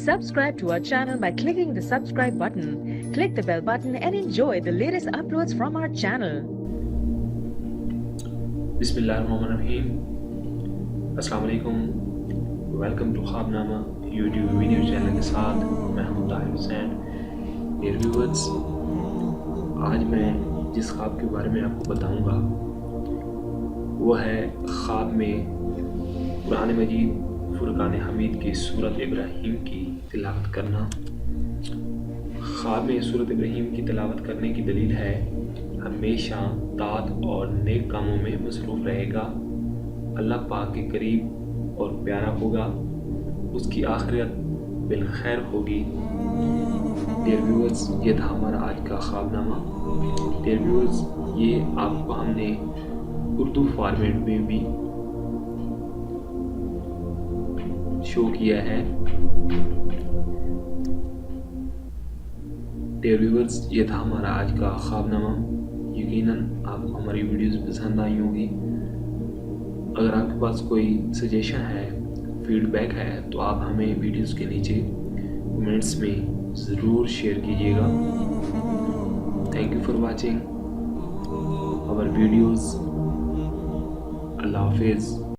Subscribe to our channel by clicking the subscribe button. Click the bell button and enjoy the latest uploads from our channel. बिस्मिल्लाहिर्रहमानिर्रहीम। अस्सलाम वालेकुम। Welcome to Khwabnama YouTube video channel के साथ मैं हूं Tahir Hussain. Dear viewers, आज मैं जिस ख्वाब के बारे में आपको बताऊंगा वो है ख्वाब में कुरान मजीद फुरकान हमीद की सूरत इब्राहीम की तिलावत करना। ख्वाब में सूरत इब्राहीम की तिलावत करने की दलील है हमेशा तात और नेक कामों में मसरूफ़ रहेगा, अल्लाह पाक के करीब और प्यारा होगा, उसकी आखिरत बिलखैर होगी। डियर व्यूअर्स, ये था हमारा आज का ख्वाबनामा। डियर व्यूअर्स, ये आपको हमने उर्दू फॉर्मेट में भी शो किया है। डियर व्यूअर्स, ये था हमारा आज का ख्वाबनामा। यकीनन आपको हमारी वीडियोस पसंद आई होंगी। अगर आपके पास कोई सजेशन है, फीडबैक है, तो आप हमें वीडियोस के नीचे कमेंट्स में ज़रूर शेयर कीजिएगा। Thank you for watching our videos. अल्लाह हाफिज़।